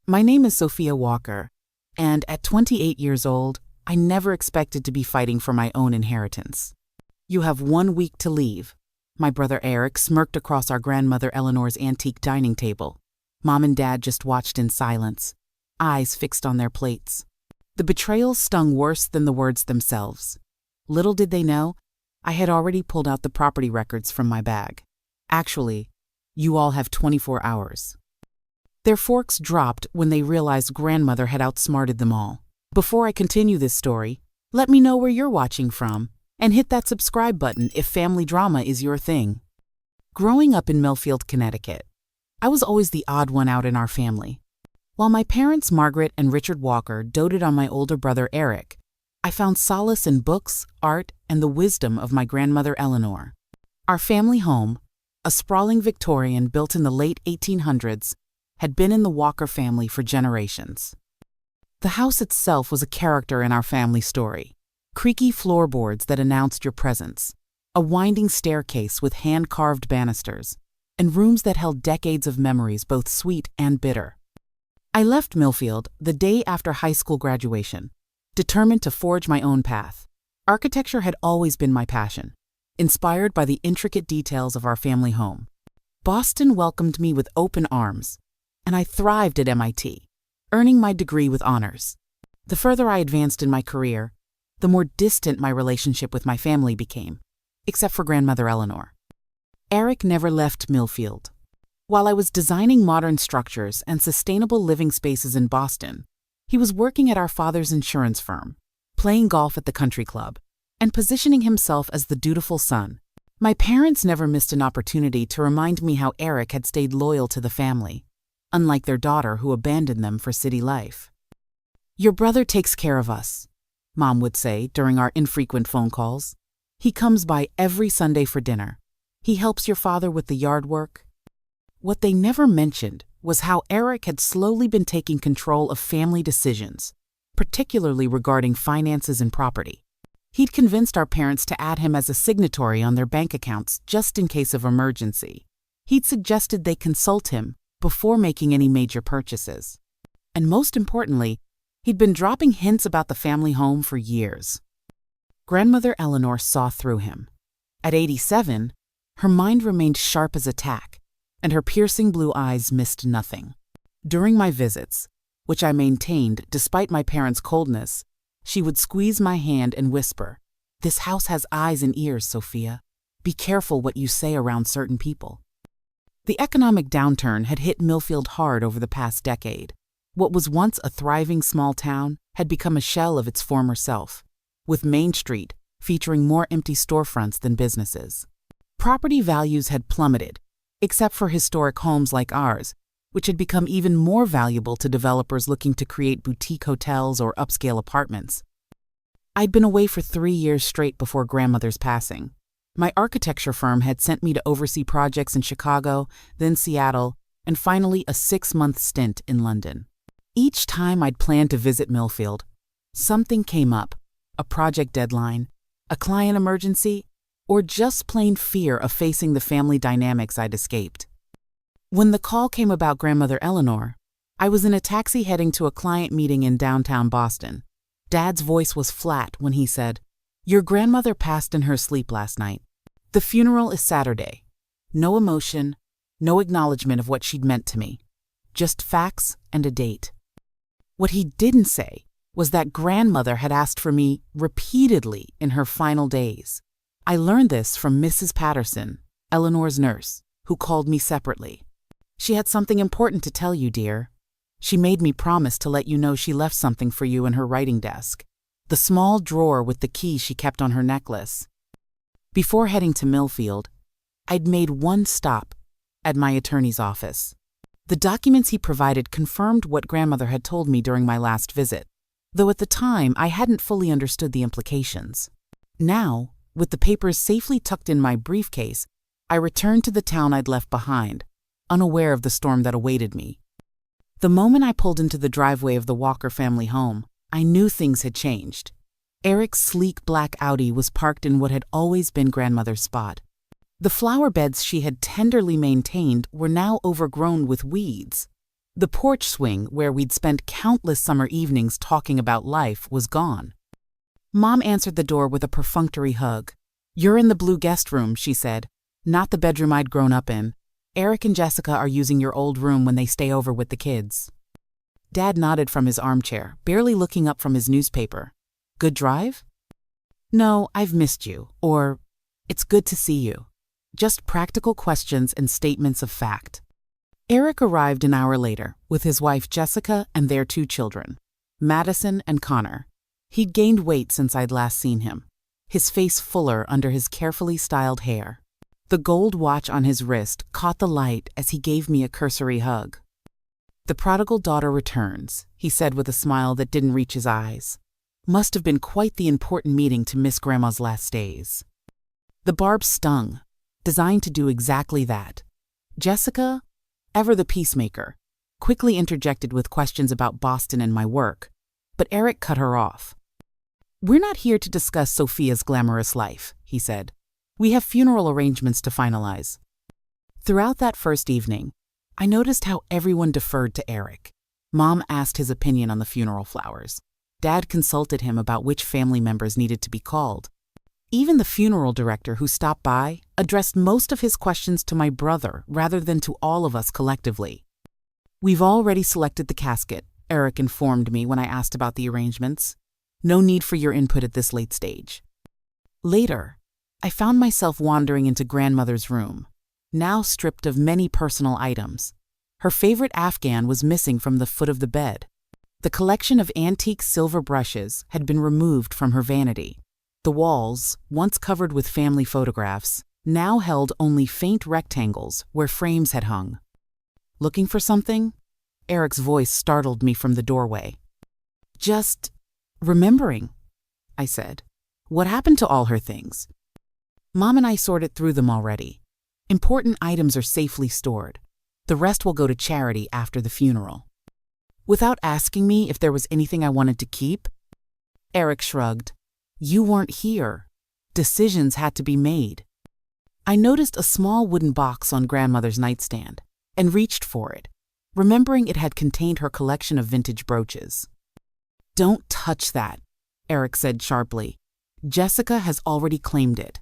My name is Sophia Walker, and at 28 years old, I never expected to be fighting for my own inheritance. You have 1 week to leave. My brother Eric smirked across our grandmother Eleanor's antique dining table. Mom and Dad just watched in silence, eyes fixed on their plates. The betrayal stung worse than the words themselves. Little did they know, I had already pulled out the property records from my bag. Actually, you all have 24 hours. Their forks dropped when they realized grandmother had outsmarted them all. Before I continue this story, let me know where you're watching from, and hit that subscribe button if family drama is your thing. Growing up in Millfield, Connecticut, I was always the odd one out in our family. While my parents, Margaret and Richard Walker, doted on my older brother Eric, I found solace in books, art, and the wisdom of my grandmother Eleanor. Our family home, a sprawling Victorian built in the late 1800s, had been in the Walker family for generations. The house itself was a character in our family story. Creaky floorboards that announced your presence, a winding staircase with hand-carved banisters, and rooms that held decades of memories, both sweet and bitter. I left Millfield the day after high school graduation, determined to forge my own path. Architecture had always been my passion, inspired by the intricate details of our family home. Boston welcomed me with open arms, and I thrived at MIT, earning my degree with honors. The further I advanced in my career, the more distant my relationship with my family became, except for grandmother Eleanor. Eric never left Millfield. While I was designing modern structures and sustainable living spaces in Boston, he was working at our father's insurance firm, playing golf at the country club, and positioning himself as the dutiful son. My parents never missed an opportunity to remind me how Eric had stayed loyal to the family, unlike their daughter who abandoned them for city life. "Your brother takes care of us," Mom would say during our infrequent phone calls. "He comes by every Sunday for dinner. He helps your father with the yard work." What they never mentioned was how Eric had slowly been taking control of family decisions, particularly regarding finances and property. He'd convinced our parents to add him as a signatory on their bank accounts just in case of emergency. He'd suggested they consult him before making any major purchases. And most importantly, he'd been dropping hints about the family home for years. Grandmother Eleanor saw through him. At 87, her mind remained sharp as a tack, and her piercing blue eyes missed nothing. During my visits, which I maintained despite my parents' coldness, she would squeeze my hand and whisper, "This house has eyes and ears, Sophia. Be careful what you say around certain people." The economic downturn had hit Millfield hard over the past decade. What was once a thriving small town had become a shell of its former self, with Main Street featuring more empty storefronts than businesses. Property values had plummeted, except for historic homes like ours, which had become even more valuable to developers looking to create boutique hotels or upscale apartments. I'd been away for 3 years straight before grandmother's passing. My architecture firm had sent me to oversee projects in Chicago, then Seattle, and finally a 6-month stint in London. Each time I'd planned to visit Millfield, something came up, a project deadline, a client emergency, or just plain fear of facing the family dynamics I'd escaped. When the call came about grandmother Eleanor, I was in a taxi heading to a client meeting in downtown Boston. Dad's voice was flat when he said, "Your grandmother passed in her sleep last night. The funeral is Saturday. No emotion, no acknowledgement of what she'd meant to me. Just facts and a date." What he didn't say was that grandmother had asked for me repeatedly in her final days. I learned this from Mrs. Patterson, Eleanor's nurse, who called me separately. "She had something important to tell you, dear. She made me promise to let you know she left something for you in her writing desk, the small drawer with the key she kept on her necklace." Before heading to Millfield, I'd made one stop at my attorney's office. The documents he provided confirmed what grandmother had told me during my last visit, though at the time I hadn't fully understood the implications. Now, with the papers safely tucked in my briefcase, I returned to the town I'd left behind, unaware of the storm that awaited me. The moment I pulled into the driveway of the Walker family home, I knew things had changed. Eric's sleek black Audi was parked in what had always been grandmother's spot. The flower beds she had tenderly maintained were now overgrown with weeds. The porch swing where we'd spent countless summer evenings talking about life was gone. Mom answered the door with a perfunctory hug. "You're in the blue guest room," she said. "Not the bedroom I'd grown up in. Eric and Jessica are using your old room when they stay over with the kids." Dad nodded from his armchair, barely looking up from his newspaper. "Good drive?" "No, I've missed you," or "It's good to see you." Just practical questions and statements of fact. Eric arrived an hour later with his wife Jessica and their 2 children, Madison and Connor. He'd gained weight since I'd last seen him, his face fuller under his carefully styled hair. The gold watch on his wrist caught the light as he gave me a cursory hug. "The prodigal daughter returns," he said with a smile that didn't reach his eyes. Must have been quite the important meeting to miss Grandma's last days. The barb stung, designed to do exactly that. Jessica, ever the peacemaker, quickly interjected with questions about Boston and my work, but Eric cut her off. "We're not here to discuss Sophia's glamorous life," he said. "We have funeral arrangements to finalize." Throughout that first evening, I noticed how everyone deferred to Eric. Mom asked his opinion on the funeral flowers. Dad consulted him about which family members needed to be called. Even the funeral director who stopped by addressed most of his questions to my brother rather than to all of us collectively. "We've already selected the casket," Eric informed me when I asked about the arrangements. "No need for your input at this late stage." Later, I found myself wandering into Grandmother's room, now stripped of many personal items. Her favorite Afghan was missing from the foot of the bed. The collection of antique silver brushes had been removed from her vanity. The walls, once covered with family photographs, now held only faint rectangles where frames had hung. "Looking for something?" Eric's voice startled me from the doorway. "Just remembering," I said. "What happened to all her things?" "Mom and I sorted through them already. Important items are safely stored. The rest will go to charity after the funeral." Without asking me if there was anything I wanted to keep, Eric shrugged. "You weren't here. Decisions had to be made." I noticed a small wooden box on Grandmother's nightstand and reached for it, remembering it had contained her collection of vintage brooches. "Don't touch that," Eric said sharply. "Jessica has already claimed it."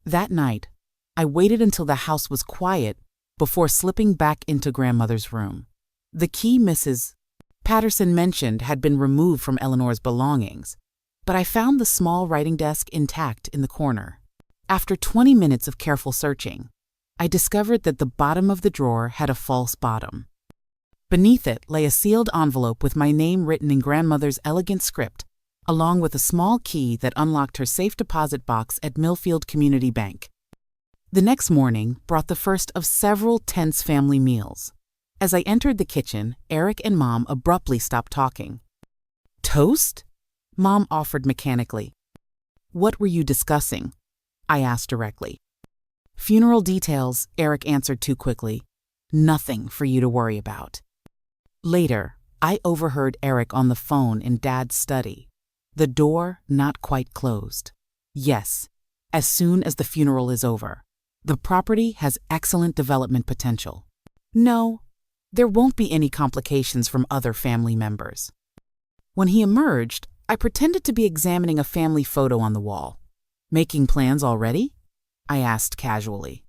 That night, I waited until the house was quiet before slipping back into Grandmother's room. The key Mrs. Patterson mentioned had been removed from Eleanor's belongings, but I found the small writing desk intact in the corner. After 20 minutes of careful searching, I discovered that the bottom of the drawer had a false bottom. Beneath it lay a sealed envelope with my name written in Grandmother's elegant script, along with a small key that unlocked her safe deposit box at Millfield Community Bank. The next morning brought the first of several tense family meals. As I entered the kitchen, Eric and Mom abruptly stopped talking. "Toast?" Mom offered mechanically. "What were you discussing?" I asked directly. "Funeral details," Eric answered too quickly. "Nothing for you to worry about." Later, I overheard Eric on the phone in Dad's study, the door not quite closed. "Yes, as soon as the funeral is over. The property has excellent development potential. No, there won't be any complications from other family members." When he emerged, I pretended to be examining a family photo on the wall. "Making plans already?" I asked casually.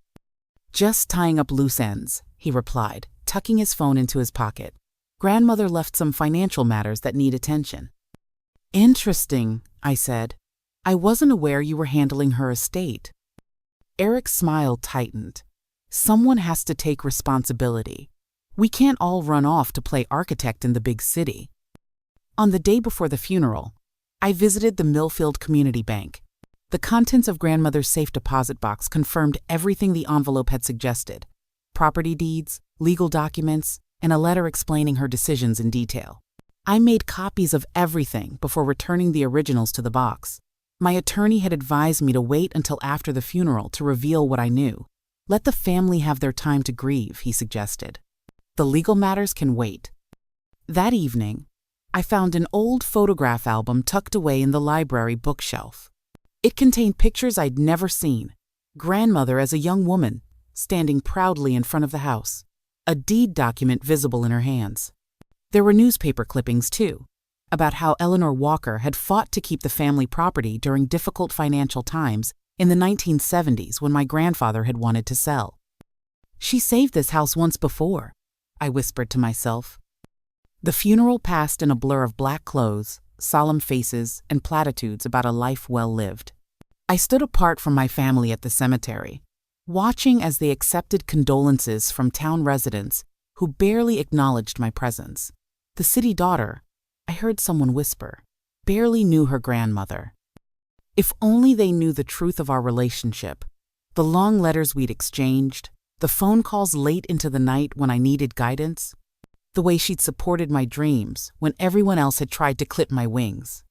"Just tying up loose ends," he replied, tucking his phone into his pocket. "Grandmother left some financial matters that need attention." "Interesting," I said. "I wasn't aware you were handling her estate." Eric's smile tightened. "Someone has to take responsibility. We can't all run off to play architect in the big city." On the day before the funeral, I visited the Millfield Community Bank. The contents of Grandmother's safe deposit box confirmed everything the envelope had suggested: property deeds, legal documents, and a letter explaining her decisions in detail. I made copies of everything before returning the originals to the box. My attorney had advised me to wait until after the funeral to reveal what I knew. "Let the family have their time to grieve," he suggested. "The legal matters can wait." That evening, I found an old photograph album tucked away in the library bookshelf. It contained pictures I'd never seen. Grandmother as a young woman, standing proudly in front of the house. a deed document visible in her hands. There were newspaper clippings, too, about how Eleanor Walker had fought to keep the family property during difficult financial times in the 1970s when my grandfather had wanted to sell. "She saved this house once before," I whispered to myself. The funeral passed in a blur of black clothes, solemn faces, and platitudes about a life well lived. I stood apart from my family at the cemetery, watching as they accepted condolences from town residents who barely acknowledged my presence. The city daughter, I heard someone whisper, barely knew her grandmother. If only they knew the truth of our relationship, the long letters we'd exchanged, the phone calls late into the night when I needed guidance, the way she'd supported my dreams when everyone else had tried to clip my wings.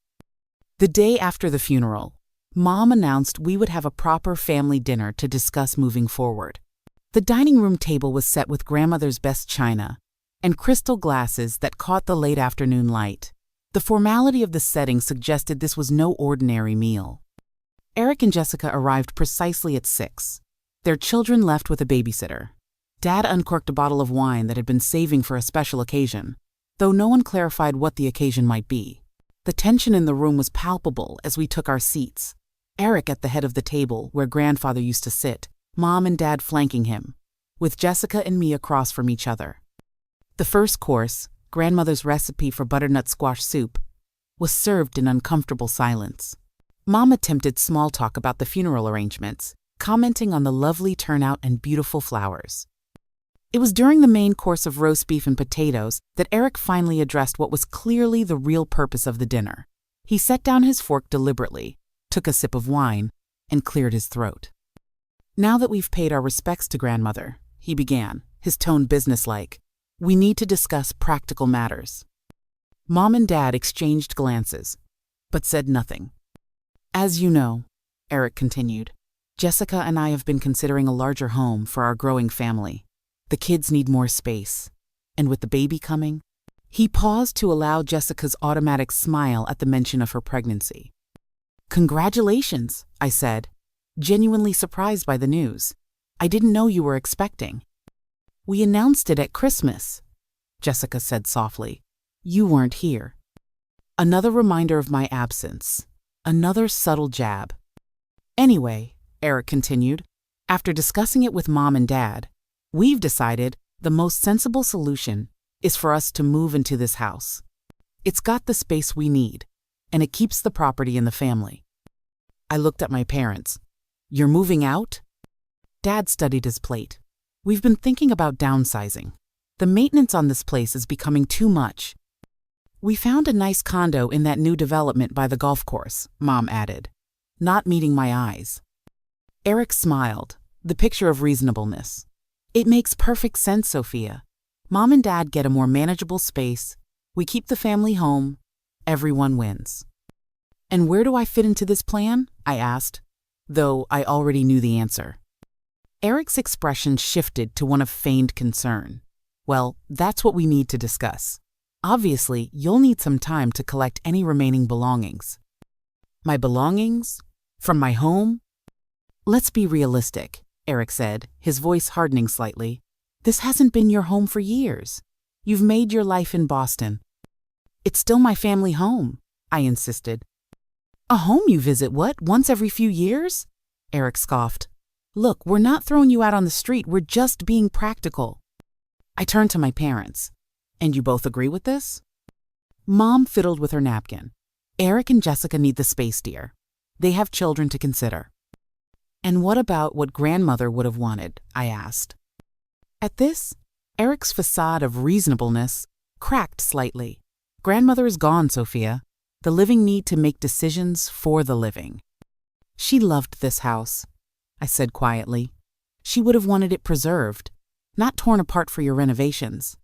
The day after the funeral, Mom announced we would have a proper family dinner to discuss moving forward. The dining room table was set with grandmother's best china and crystal glasses that caught the late afternoon light. The formality of the setting suggested this was no ordinary meal. Eric and Jessica arrived precisely at 6. Their children left with a babysitter. Dad uncorked a bottle of wine that had been saving for a special occasion, though no one clarified what the occasion might be. The tension in the room was palpable as we took our seats. Eric at the head of the table where grandfather used to sit, Mom and Dad flanking him, with Jessica and me across from each other. The first course, grandmother's recipe for butternut squash soup, was served in uncomfortable silence. Mom attempted small talk about the funeral arrangements, commenting on the lovely turnout and beautiful flowers. It was during the main course of roast beef and potatoes that Eric finally addressed what was clearly the real purpose of the dinner. He set down his fork deliberately, took a sip of wine, and cleared his throat. "Now that we've paid our respects to grandmother," he began, his tone businesslike, "we need to discuss practical matters." Mom and Dad exchanged glances, but said nothing. "As you know," Eric continued, "Jessica and I have been considering a larger home for our growing family. The kids need more space, and with the baby coming..." He paused to allow Jessica's automatic smile at the mention of her pregnancy. "Congratulations," I said, genuinely surprised by the news. "I didn't know you were expecting." "We announced it at Christmas," Jessica said softly. "You weren't here." Another reminder of my absence. Another subtle jab. "Anyway," Eric continued, "after discussing it with Mom and Dad, we've decided the most sensible solution is for us to move into this house. It's got the space we need, and it keeps the property in the family." I looked at my parents. "You're moving out?" Dad studied his plate. "We've been thinking about downsizing. The maintenance on this place is becoming too much." "We found a nice condo in that new development by the golf course," Mom added, not meeting my eyes. Eric smiled, the picture of reasonableness. "It makes perfect sense, Sophia. Mom and Dad get a more manageable space. We keep the family home. Everyone wins." "And where do I fit into this plan?" I asked, though I already knew the answer. Eric's expression shifted to one of feigned concern. "Well, that's what we need to discuss. Obviously, you'll need some time to collect any remaining belongings." "My belongings? From my home?" "Let's be realistic," Eric said, his voice hardening slightly. "This hasn't been your home for years. You've made your life in Boston." "It's still my family home," I insisted. "A home you visit, what, once every few years?" Eric scoffed. "Look, we're not throwing you out on the street, we're just being practical." I turned to my parents. "And you both agree with this?" Mom fiddled with her napkin. "Eric and Jessica need the space, dear. They have children to consider." "And what about what grandmother would have wanted?" I asked. At this, Eric's facade of reasonableness cracked slightly. "Grandmother is gone, Sophia. The living need to make decisions for the living." "She loved this house," I said quietly. "She would have wanted it preserved, not torn apart for your renovations."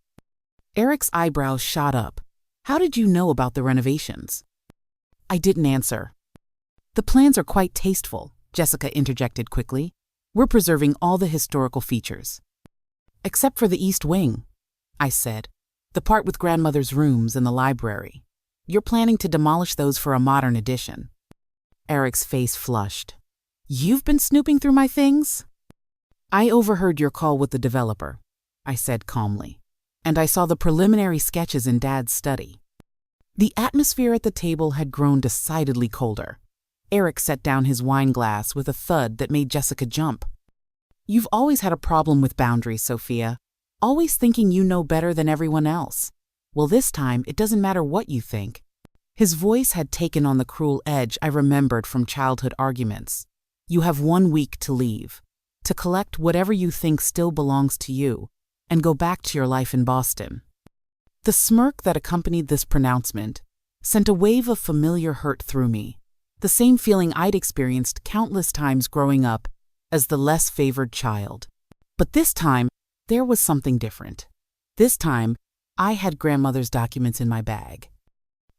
Eric's eyebrows shot up. "How did you know about the renovations?" I didn't answer. "The plans are quite tasteful," Jessica interjected quickly. "We're preserving all the historical features." "Except for the East Wing," I said. "The part with grandmother's rooms and the library. You're planning to demolish those for a modern addition." Eric's face flushed. "You've been snooping through my things?" "I overheard your call with the developer. I said calmly, and I saw the preliminary sketches in Dad's study. The atmosphere at the table had grown decidedly colder. Eric set down his wine glass with a thud that made Jessica jump. "You've always had a problem with boundaries, Sophia. Always thinking you know better than everyone else. Well, this time, it doesn't matter what you think." His voice had taken on the cruel edge I remembered from childhood arguments. "You have 1 week to leave, to collect whatever you think still belongs to you, and go back to your life in Boston." The smirk that accompanied this pronouncement sent a wave of familiar hurt through me, the same feeling I'd experienced countless times growing up as the less favored child. But this time, there was something different. This time, I had grandmother's documents in my bag.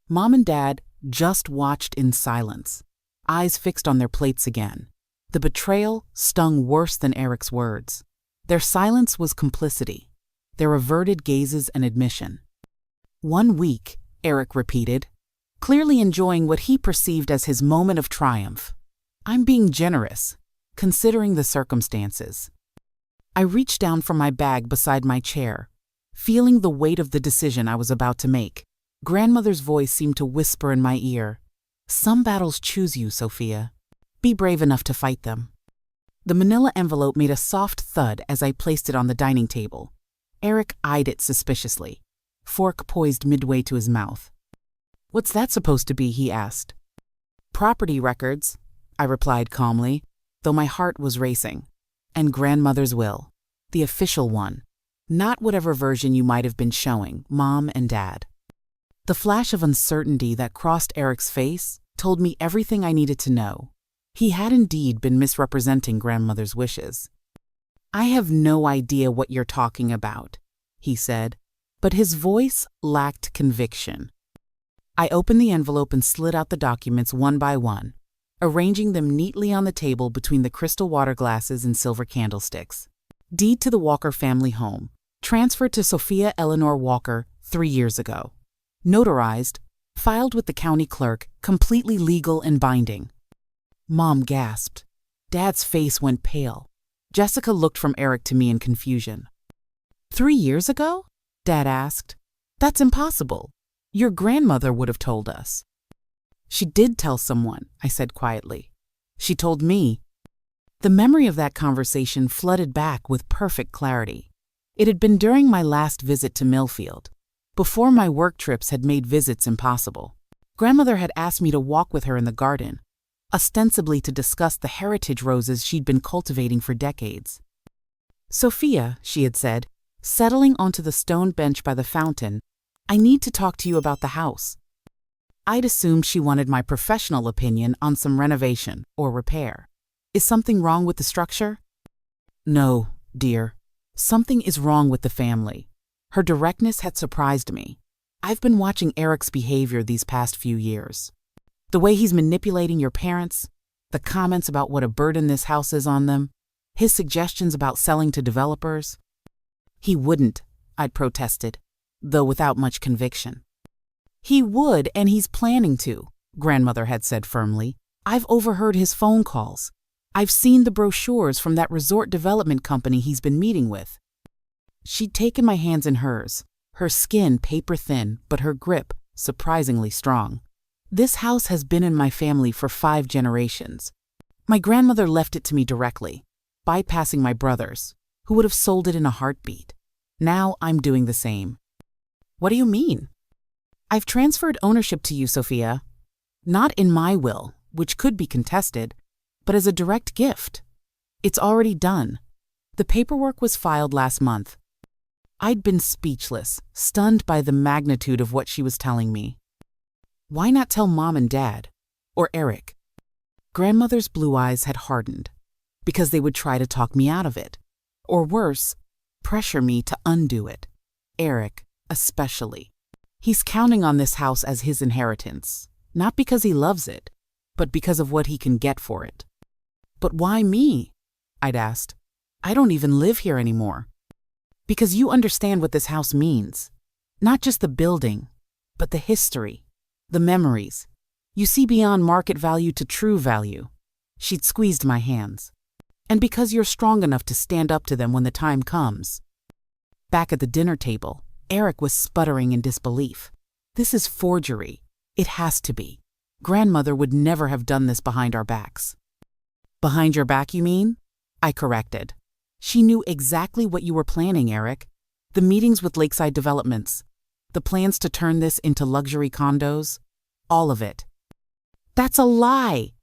Mom and Dad just watched in silence, eyes fixed on their plates again. The betrayal stung worse than Eric's words. Their silence was complicity, their averted gazes an admission. 1 week, Eric repeated, clearly enjoying what he perceived as his moment of triumph. I'm being generous, considering the circumstances. I reached down from my bag beside my chair, feeling the weight of the decision I was about to make. Grandmother's voice seemed to whisper in my ear, "Some battles choose you, Sophia. Be brave enough to fight them." The manila envelope made a soft thud as I placed it on the dining table. Eric eyed it suspiciously, fork poised midway to his mouth. "What's that supposed to be?" he asked. "Property records," I replied calmly, though my heart was racing. "And grandmother's will, the official one, not whatever version you might have been showing Mom and Dad." The flash of uncertainty that crossed Eric's face told me everything I needed to know. He had indeed been misrepresenting grandmother's wishes. "I have no idea what you're talking about," he said, but his voice lacked conviction. I opened the envelope and slid out the documents one by one, arranging them neatly on the table between the crystal water glasses and silver candlesticks. Deed to the Walker family home, transferred to Sophia Eleanor Walker 3 years ago. Notarized, filed with the county clerk, completely legal and binding. Mom gasped. Dad's face went pale. Jessica looked from Eric to me in confusion. 3 years ago? Dad asked. "That's impossible. Your grandmother would have told us." "She did tell someone," I said quietly. "She told me." The memory of that conversation flooded back with perfect clarity. It had been during my last visit to Millfield, before my work trips had made visits impossible. Grandmother had asked me to walk with her in the garden, ostensibly to discuss the heritage roses she'd been cultivating for decades. "Sophia," she had said, settling onto the stone bench by the fountain, "I need to talk to you about the house." I'd assumed she wanted my professional opinion on some renovation or repair. "Is something wrong with the structure?" "No, dear. Something is wrong with the family." Her directness had surprised me. I've been watching Eric's behavior these past few years. The way he's manipulating your parents, the comments about what a burden this house is on them, his suggestions about selling to developers. "He wouldn't," I'd protested, though without much conviction. "He would, and he's planning to," Grandmother had said firmly. "I've overheard his phone calls. I've seen the brochures from that resort development company he's been meeting with." She'd taken my hands in hers, her skin paper-thin, but her grip surprisingly strong. "This house has been in my family for 5 generations. My grandmother left it to me directly, bypassing my brothers, who would have sold it in a heartbeat. Now I'm doing the same." "What do you mean?" "I've transferred ownership to you, Sophia. Not in my will, which could be contested, but as a direct gift. It's already done. The paperwork was filed last month." I'd been speechless, stunned by the magnitude of what she was telling me. Why not tell Mom and Dad? Or Eric? Grandmother's blue eyes had hardened, because they would try to talk me out of it. Or worse, pressure me to undo it. Eric, especially. He's counting on this house as his inheritance, not because he loves it, but because of what he can get for it. "But why me?" I'd asked. "I don't even live here anymore." "Because you understand what this house means. Not just the building, but the history, the memories. You see beyond market value to true value." She'd squeezed my hands. "And because you're strong enough to stand up to them when the time comes." Back at the dinner table, Eric was sputtering in disbelief. This is forgery. It has to be. Grandmother would never have done this behind our backs. Behind your back, you mean? I corrected. She knew exactly what you were planning, Eric. The meetings with Lakeside Developments, the plans to turn this into luxury condos, all of it. That's a lie!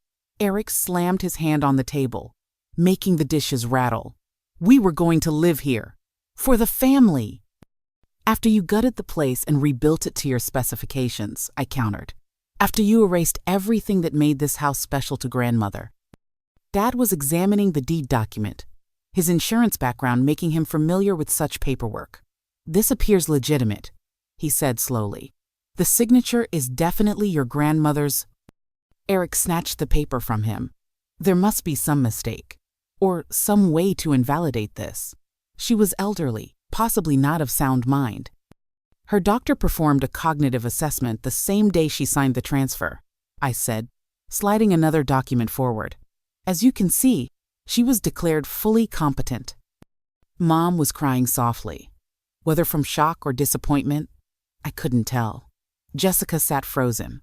Eric slammed his hand on the table, making the dishes rattle. We were going to live here. For the family. After you gutted the place and rebuilt it to your specifications, I countered. After you erased everything that made this house special to Grandmother. Dad was examining the deed document, his insurance background making him familiar with such paperwork. This appears legitimate, he said slowly. The signature is definitely your grandmother's. Eric snatched the paper from him. There must be some mistake, or some way to invalidate this. She was elderly, possibly not of sound mind. Her doctor performed a cognitive assessment the same day she signed the transfer, I said, sliding another document forward. As you can see, she was declared fully competent. Mom was crying softly. Whether from shock or disappointment, I couldn't tell. Jessica sat frozen,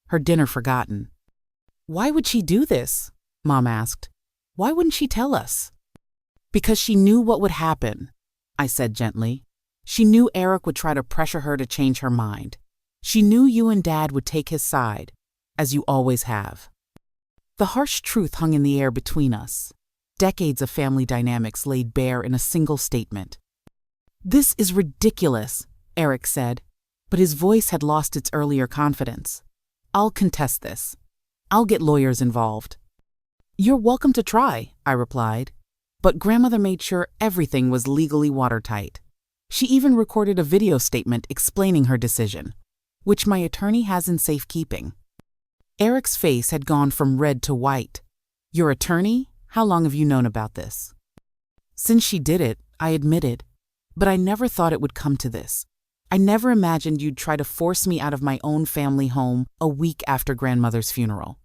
her dinner forgotten. Why would she do this? Mom asked. Why wouldn't she tell us? Because she knew what would happen, I said gently. She knew Eric would try to pressure her to change her mind. She knew you and Dad would take his side, as you always have. The harsh truth hung in the air between us. Decades of family dynamics laid bare in a single statement. This is ridiculous, Eric said, but his voice had lost its earlier confidence. I'll contest this. I'll get lawyers involved. You're welcome to try, I replied, but Grandmother made sure everything was legally watertight. She even recorded a video statement explaining her decision, which my attorney has in safekeeping. Eric's face had gone from red to white. Your attorney? How long have you known about this? Since she did it, I admitted, but I never thought it would come to this. I never imagined you'd try to force me out of my own family home a week after Grandmother's funeral.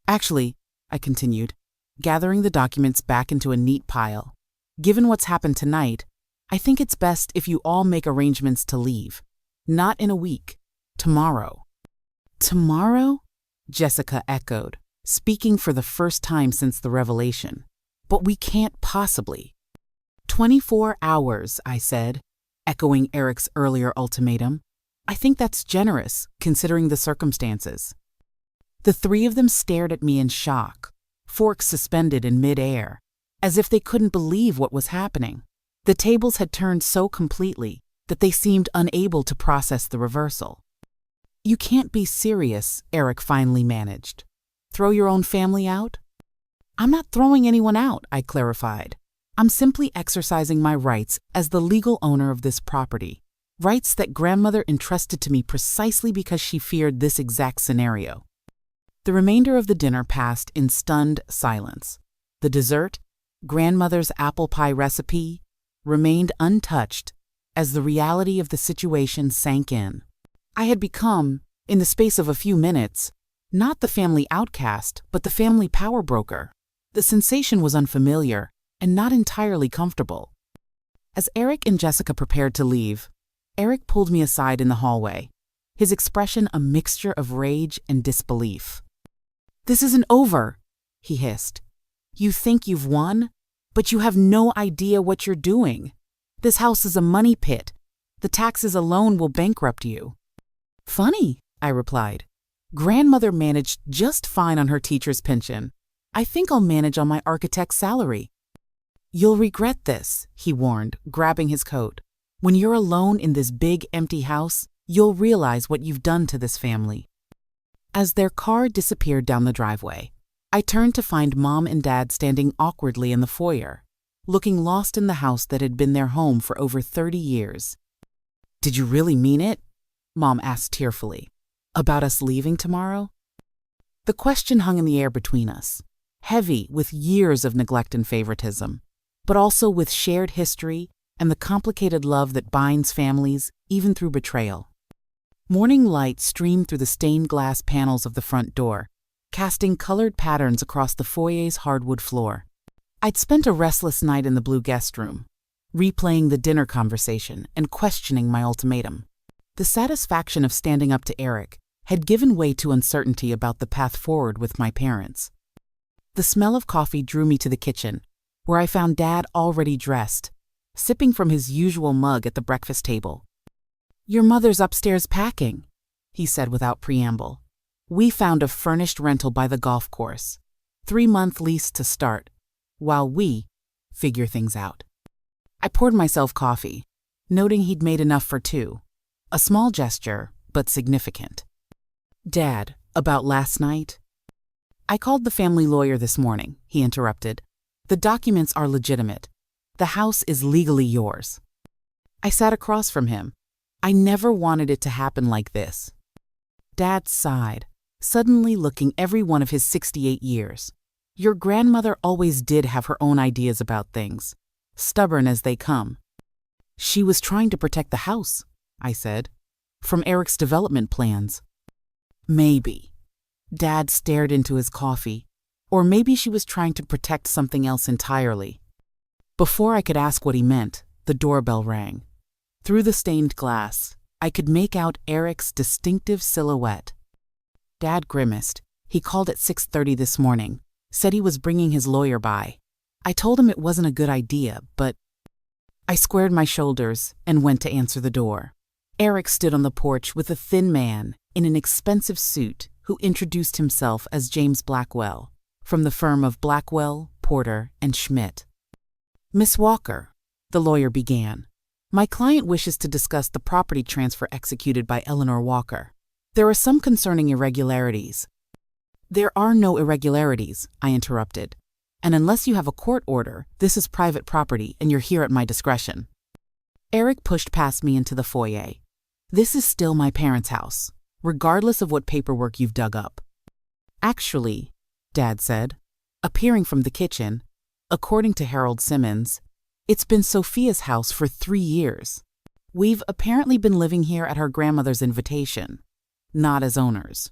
Actually, I continued, gathering the documents back into a neat pile. Given what's happened tonight, I think it's best if you all make arrangements to leave. Not in a week. Tomorrow. Tomorrow? Jessica echoed, speaking for the first time since the revelation. But we can't possibly. 24 hours, I said, echoing Eric's earlier ultimatum. I think that's generous, considering the circumstances. The three of them stared at me in shock, forks suspended in mid-air, as if they couldn't believe what was happening. The tables had turned so completely that they seemed unable to process the reversal. You can't be serious, Eric finally managed. Throw your own family out? I'm not throwing anyone out, I clarified. I'm simply exercising my rights as the legal owner of this property, rights that Grandmother entrusted to me precisely because she feared this exact scenario. The remainder of the dinner passed in stunned silence. The dessert, Grandmother's apple pie recipe, remained untouched as the reality of the situation sank in. I had become, in the space of a few minutes, not the family outcast, but the family power broker. The sensation was unfamiliar and not entirely comfortable. As Eric and Jessica prepared to leave, Eric pulled me aside in the hallway, his expression a mixture of rage and disbelief. This isn't over, he hissed. You think you've won, but you have no idea what you're doing. This house is a money pit. The taxes alone will bankrupt you. Funny, I replied. Grandmother managed just fine on her teacher's pension. I think I'll manage on my architect's salary. You'll regret this, he warned, grabbing his coat. When you're alone in this big, empty house, you'll realize what you've done to this family. As their car disappeared down the driveway, I turned to find Mom and Dad standing awkwardly in the foyer, looking lost in the house that had been their home for over 30 years. Did you really mean it? Mom asked tearfully. About us leaving tomorrow? The question hung in the air between us, heavy with years of neglect and favoritism, but also with shared history and the complicated love that binds families even through betrayal. Morning light streamed through the stained glass panels of the front door, casting colored patterns across the foyer's hardwood floor. I'd spent a restless night in the blue guest room, replaying the dinner conversation and questioning my ultimatum. The satisfaction of standing up to Eric had given way to uncertainty about the path forward with my parents. The smell of coffee drew me to the kitchen, where I found Dad already dressed, sipping from his usual mug at the breakfast table. "Your mother's upstairs packing," he said without preamble. "We found a furnished rental by the golf course, 3-month lease to start, while we figure things out." I poured myself coffee, noting he'd made enough for 2. A small gesture, but significant. "Dad, about last night?" "I called the family lawyer this morning," he interrupted. "The documents are legitimate. The house is legally yours." I sat across from him. I never wanted it to happen like this. Dad sighed, suddenly looking every one of his 68 years. "Your grandmother always did have her own ideas about things, stubborn as they come." "She was trying to protect the house," I said, "from Eric's development plans." "Maybe." Dad stared into his coffee. "Or maybe she was trying to protect something else entirely." Before I could ask what he meant, the doorbell rang. Through the stained glass, I could make out Eric's distinctive silhouette. Dad grimaced. He called at 6:30 this morning, said he was bringing his lawyer by. I told him it wasn't a good idea, but I squared my shoulders and went to answer the door. Eric stood on the porch with a thin man in an expensive suit who introduced himself as James Blackwell, from the firm of Blackwell, Porter, and Schmidt. "Miss Walker," the lawyer began, "my client wishes to discuss the property transfer executed by Eleanor Walker. There are some concerning irregularities." "There are no irregularities," I interrupted. "And unless you have a court order, this is private property and you're here at my discretion." Eric pushed past me into the foyer. "This is still my parents' house, regardless of what paperwork you've dug up." "Actually," Dad said, appearing from the kitchen, "according to Harold Simmons, it's been Sophia's house for 3 years. We've apparently been living here at her grandmother's invitation, not as owners."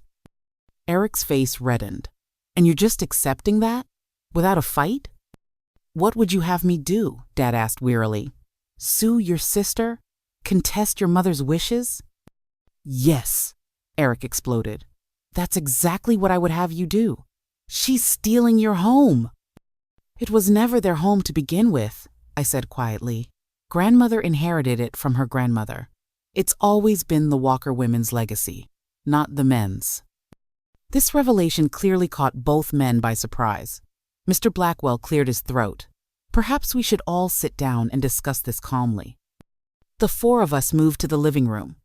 Eric's face reddened. "And you're just accepting that? Without a fight?" "What would you have me do?" Dad asked wearily. "Sue your sister? Contest your mother's wishes?" "Yes," Eric exploded. "That's exactly what I would have you do. She's stealing your home." "It was never their home to begin with," I said quietly. "Grandmother inherited it from her grandmother. It's always been the Walker women's legacy, not the men's." This revelation clearly caught both men by surprise. Mr. Blackwell cleared his throat. "Perhaps we should all sit down and discuss this calmly." The 4 of us moved to the living room,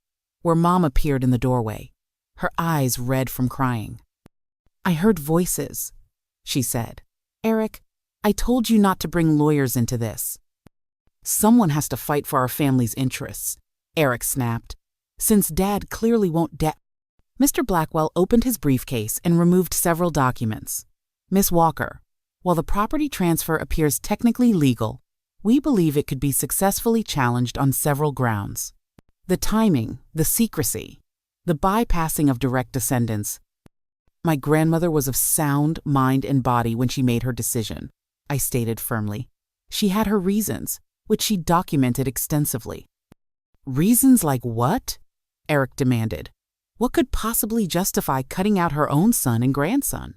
where Mom appeared in the doorway, her eyes red from crying. "I heard voices," she said. "Eric, I told you not to bring lawyers into this." "Someone has to fight for our family's interests," Eric snapped, "since Dad clearly won't Mr. Blackwell opened his briefcase and removed several documents. "Miss Walker, while the property transfer appears technically legal, we believe it could be successfully challenged on several grounds. The timing, the secrecy, the bypassing of direct descendants. My grandmother was of sound mind and body when she made her decision," I stated firmly. "She had her reasons, which she documented extensively." "Reasons like what?" Eric demanded. "What could possibly justify cutting out her own son and grandson?"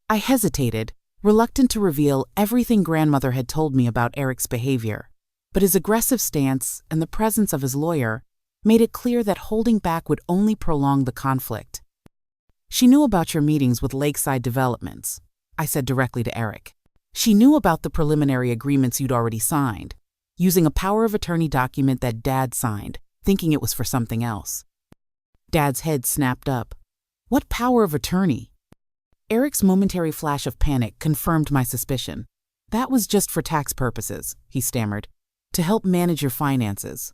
I hesitated, reluctant to reveal everything grandmother had told me about Eric's behavior, but his aggressive stance and the presence of his lawyer made it clear that holding back would only prolong the conflict. "She knew about your meetings with Lakeside Developments," I said directly to Eric. "She knew about the preliminary agreements you'd already signed, using a power of attorney document that Dad signed, thinking it was for something else." Dad's head snapped up. "What power of attorney?" Eric's momentary flash of panic confirmed my suspicion. "That was just for tax purposes," he stammered, "to help manage your finances."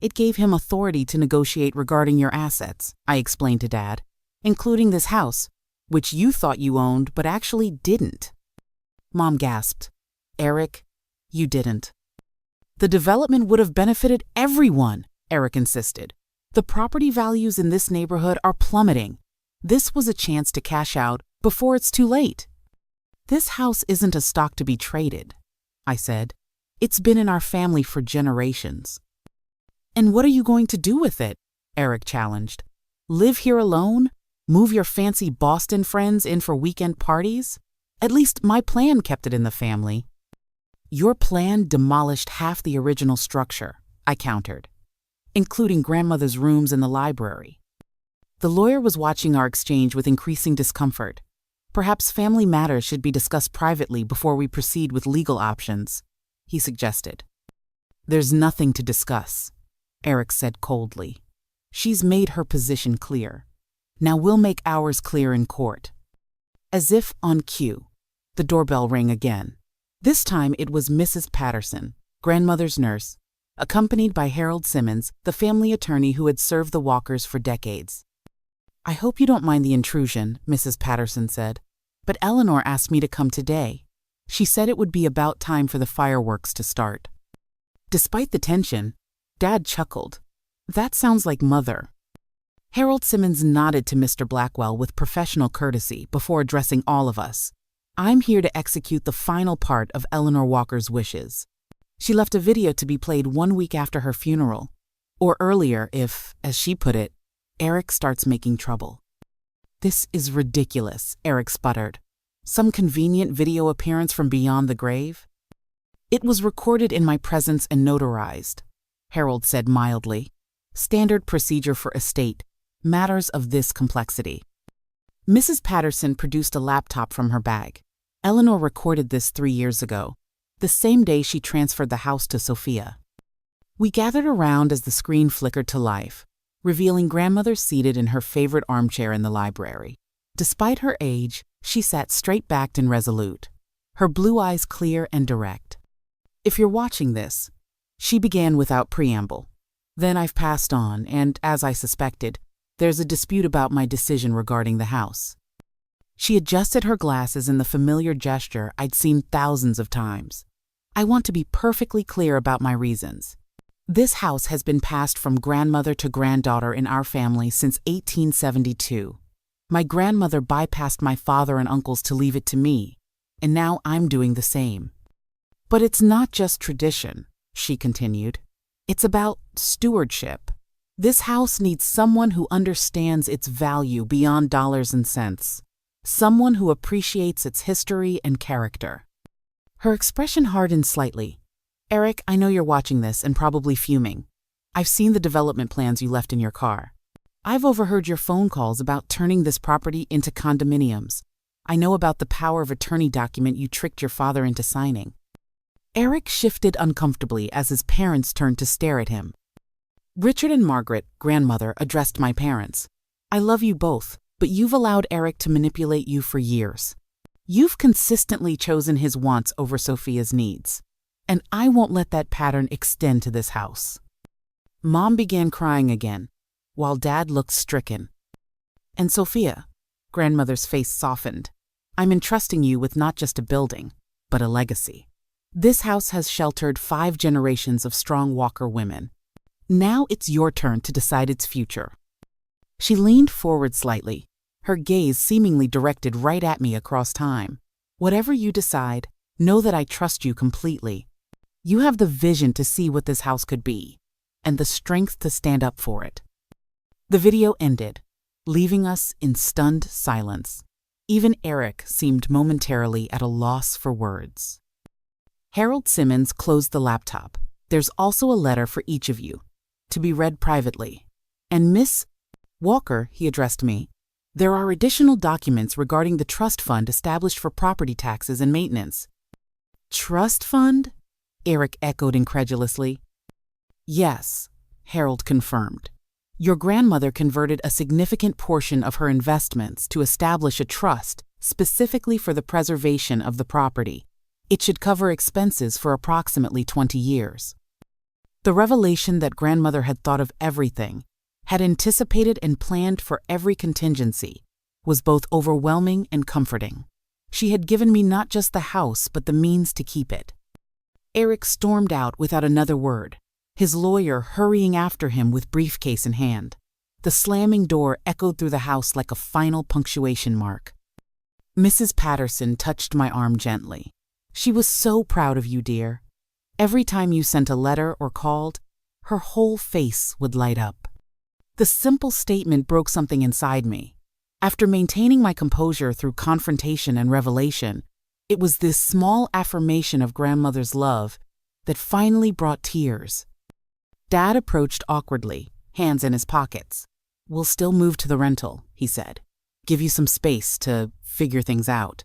"It gave him authority to negotiate regarding your assets," I explained to Dad, "including this house, which you thought you owned but actually didn't." Mom gasped. "Eric, you didn't." "The development would have benefited everyone," Eric insisted. "The property values in this neighborhood are plummeting. This was a chance to cash out before it's too late." "This house isn't a stock to be traded," I said. It's been in our family for generations. And what are you going to do with it? Eric challenged. Live here alone? Move your fancy Boston friends in for weekend parties? At least my plan kept it in the family. Your plan demolished half the original structure, I countered, including grandmother's rooms and the library. The lawyer was watching our exchange with increasing discomfort. Perhaps family matters should be discussed privately before we proceed with legal options, he suggested. There's nothing to discuss, Eric said coldly. She's made her position clear. Now we'll make ours clear in court. As if on cue, the doorbell rang again. This time it was Mrs. Patterson, grandmother's nurse, accompanied by Harold Simmons, the family attorney who had served the Walkers for decades. I hope you don't mind the intrusion, Mrs. Patterson said, but Eleanor asked me to come today. She said it would be about time for the fireworks to start. Despite the tension, Dad chuckled. That sounds like Mother. Harold Simmons nodded to Mr. Blackwell with professional courtesy before addressing all of us. I'm here to execute the final part of Eleanor Walker's wishes. She left a video to be played 1 week after her funeral, or earlier if, as she put it, Eric starts making trouble. This is ridiculous, Eric sputtered. Some convenient video appearance from beyond the grave? It was recorded in my presence and notarized, Harold said mildly. Standard procedure for estate, matters of this complexity. Mrs. Patterson produced a laptop from her bag. Eleanor recorded this 3 years ago, the same day she transferred the house to Sophia. We gathered around as the screen flickered to life, revealing grandmother seated in her favorite armchair in the library. Despite her age, she sat straight-backed and resolute, her blue eyes clear and direct. If you're watching this, she began without preamble. Then I've passed on, and as I suspected, there's a dispute about my decision regarding the house. She adjusted her glasses in the familiar gesture I'd seen thousands of times. I want to be perfectly clear about my reasons. This house has been passed from grandmother to granddaughter in our family since 1872. My grandmother bypassed my father and uncles to leave it to me, and now I'm doing the same. But it's not just tradition, she continued. It's about stewardship. This house needs someone who understands its value beyond dollars and cents, someone who appreciates its history and character. Her expression hardened slightly. Eric, I know you're watching this and probably fuming. I've seen the development plans you left in your car. I've overheard your phone calls about turning this property into condominiums. I know about the power of attorney document you tricked your father into signing. Eric shifted uncomfortably as his parents turned to stare at him. Richard and Margaret, grandmother, addressed my parents. I love you both, but you've allowed Eric to manipulate you for years. You've consistently chosen his wants over Sophia's needs, and I won't let that pattern extend to this house. Mom began crying again, while Dad looked stricken. And Sophia, grandmother's face softened. I'm entrusting you with not just a building, but a legacy. This house has sheltered 5 generations of strong Walker women. Now it's your turn to decide its future. She leaned forward slightly, her gaze seemingly directed right at me across time. Whatever you decide, know that I trust you completely. You have the vision to see what this house could be, and the strength to stand up for it. The video ended, leaving us in stunned silence. Even Eric seemed momentarily at a loss for words. Harold Simmons closed the laptop. There's also a letter for each of you, to be read privately. And Miss Walker, he addressed me, there are additional documents regarding the trust fund established for property taxes and maintenance. Trust fund? Eric echoed incredulously. Yes, Harold confirmed. Your grandmother converted a significant portion of her investments to establish a trust specifically for the preservation of the property. It should cover expenses for approximately 20 years. The revelation that grandmother had thought of everything, had anticipated and planned for every contingency, was both overwhelming and comforting. She had given me not just the house, but the means to keep it. Eric stormed out without another word, his lawyer hurrying after him with briefcase in hand. The slamming door echoed through the house like a final punctuation mark. Mrs. Patterson touched my arm gently. She was so proud of you, dear. Every time you sent a letter or called, her whole face would light up. The simple statement broke something inside me. After maintaining my composure through confrontation and revelation, it was this small affirmation of grandmother's love that finally brought tears. Dad approached awkwardly, hands in his pockets. "We'll still move to the rental," he said. "Give you some space to figure things out.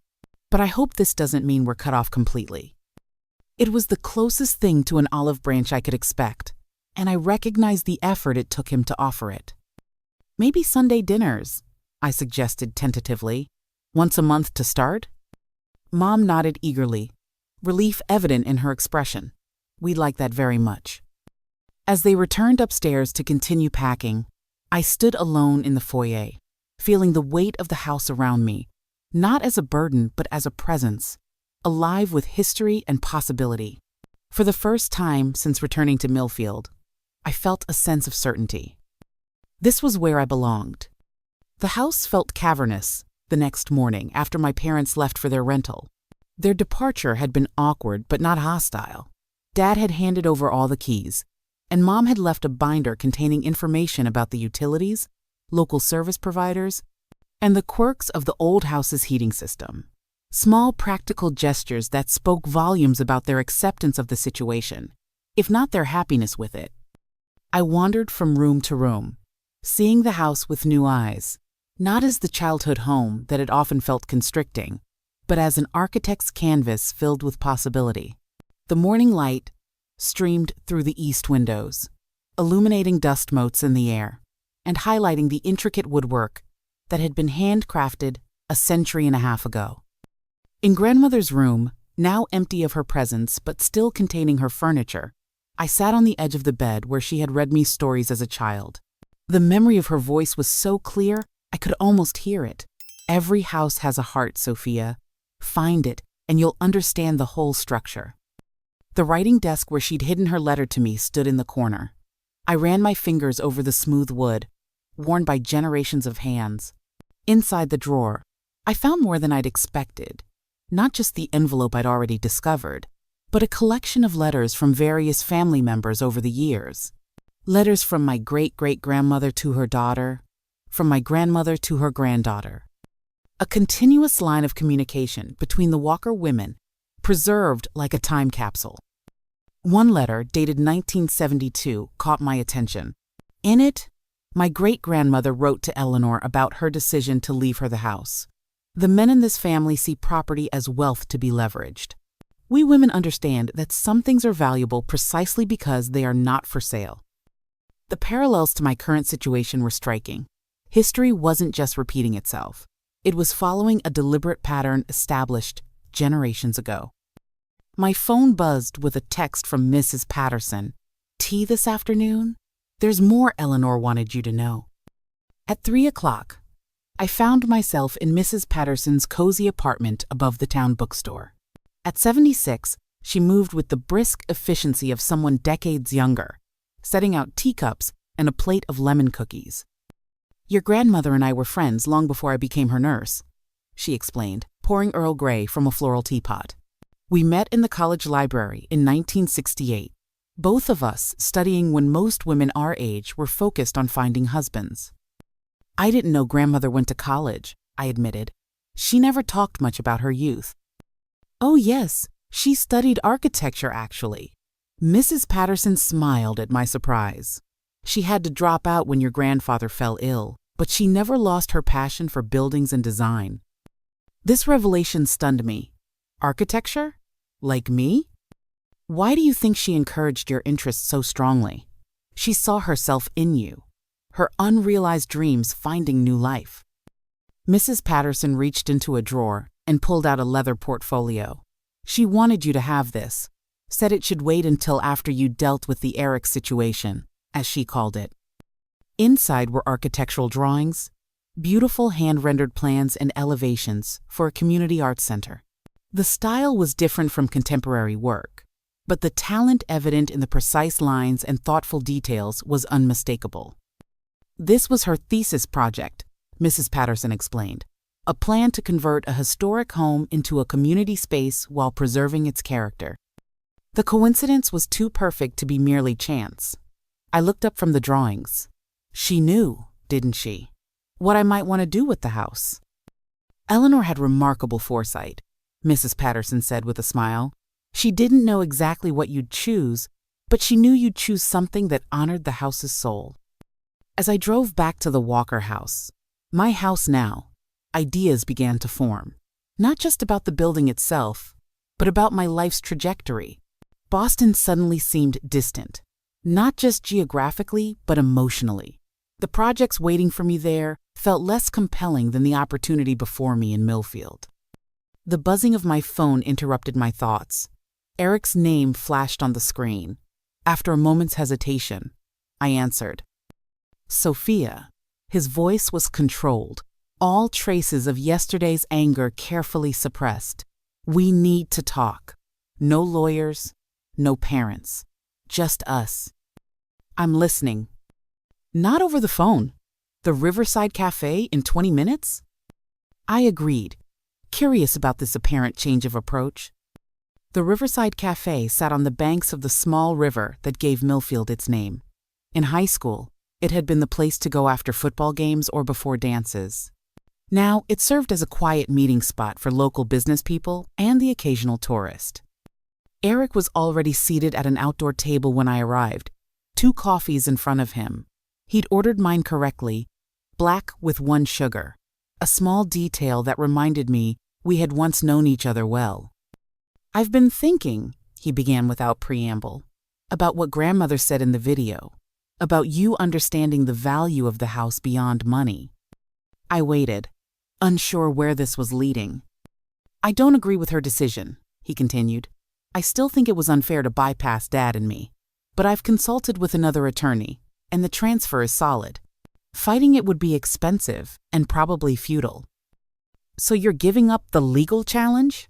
But I hope this doesn't mean we're cut off completely." It was the closest thing to an olive branch I could expect, and I recognized the effort it took him to offer it. "Maybe Sunday dinners," I suggested tentatively. "Once a month to start?" Mom nodded eagerly, relief evident in her expression. "We'd like that very much." As they returned upstairs to continue packing, I stood alone in the foyer, feeling the weight of the house around me, not as a burden but as a presence, alive with history and possibility. For the first time since returning to Millfield, I felt a sense of certainty. This was where I belonged. The house felt cavernous the next morning after my parents left for their rental. Their departure had been awkward but not hostile. Dad had handed over all the keys, and Mom had left a binder containing information about the utilities, local service providers, and the quirks of the old house's heating system. Small practical gestures that spoke volumes about their acceptance of the situation, if not their happiness with it. I wandered from room to room, seeing the house with new eyes, not as the childhood home that had often felt constricting, but as an architect's canvas filled with possibility. The morning light streamed through the east windows, illuminating dust motes in the air and highlighting the intricate woodwork that had been handcrafted a century and a half ago. In grandmother's room, now empty of her presence but still containing her furniture, I sat on the edge of the bed where she had read me stories as a child. The memory of her voice was so clear, I could almost hear it. "Every house has a heart, Sophia. Find it, and you'll understand the whole structure." The writing desk where she'd hidden her letter to me stood in the corner. I ran my fingers over the smooth wood, worn by generations of hands. Inside the drawer, I found more than I'd expected. Not just the envelope I'd already discovered, but a collection of letters from various family members over the years. Letters from my great-great-grandmother to her daughter, from my grandmother to her granddaughter. A continuous line of communication between the Walker women, preserved like a time capsule. One letter, dated 1972, caught my attention. In it, my great-grandmother wrote to Eleanor about her decision to leave her the house. "The men in this family see property as wealth to be leveraged. We women understand that some things are valuable precisely because they are not for sale." The parallels to my current situation were striking. History wasn't just repeating itself. It was following a deliberate pattern established generations ago. My phone buzzed with a text from Mrs. Patterson. "Tea this afternoon? There's more Eleanor wanted you to know." At 3 o'clock, I found myself in Mrs. Patterson's cozy apartment above the town bookstore. At 76, she moved with the brisk efficiency of someone decades younger, setting out teacups and a plate of lemon cookies. "Your grandmother and I were friends long before I became her nurse," she explained, pouring Earl Grey from a floral teapot. "We met in the college library in 1968, both of us studying when most women our age were focused on finding husbands." "I didn't know grandmother went to college," I admitted. "She never talked much about her youth." "Oh yes, she studied architecture actually." Mrs. Patterson smiled at my surprise. "She had to drop out when your grandfather fell ill, but she never lost her passion for buildings and design." This revelation stunned me. Architecture? Like me? "Why do you think she encouraged your interest so strongly?" "She saw herself in you, her unrealized dreams finding new life." Mrs. Patterson reached into a drawer and pulled out a leather portfolio. "She wanted you to have this, said it should wait until after you dealt with the Eric situation, as she called it." Inside were architectural drawings, beautiful hand-rendered plans and elevations for a community arts center. The style was different from contemporary work, but the talent evident in the precise lines and thoughtful details was unmistakable. "This was her thesis project," Mrs. Patterson explained, "a plan to convert a historic home into a community space while preserving its character." The coincidence was too perfect to be merely chance. I looked up from the drawings. She knew, didn't she, what I might want to do with the house. Eleanor had remarkable foresight, Mrs. Patterson said with a smile. She didn't know exactly what you'd choose, but she knew you'd choose something that honored the house's soul. As I drove back to the Walker house, my house now, ideas began to form. Not just about the building itself, but about my life's trajectory. Boston suddenly seemed distant, not just geographically, but emotionally. The projects waiting for me there felt less compelling than the opportunity before me in Millfield. The buzzing of my phone interrupted my thoughts. Eric's name flashed on the screen. After a moment's hesitation, I answered. Sophia. His voice was controlled, all traces of yesterday's anger carefully suppressed. We need to talk. No lawyers, no parents, just us. I'm listening. Not over the phone. The Riverside Cafe in 20 minutes? I agreed, curious about this apparent change of approach. The Riverside Cafe sat on the banks of the small river that gave Millfield its name. In high school, it had been the place to go after football games or before dances. Now, it served as a quiet meeting spot for local business people and the occasional tourist. Eric was already seated at an outdoor table when I arrived, 2 coffees in front of him. He'd ordered mine correctly, black with 1 sugar, a small detail that reminded me we had once known each other well. I've been thinking, he began without preamble, about what grandmother said in the video, about you understanding the value of the house beyond money. I waited, unsure where this was leading. I don't agree with her decision, he continued. I still think it was unfair to bypass Dad and me, but I've consulted with another attorney, and the transfer is solid. Fighting it would be expensive and probably futile. So you're giving up the legal challenge?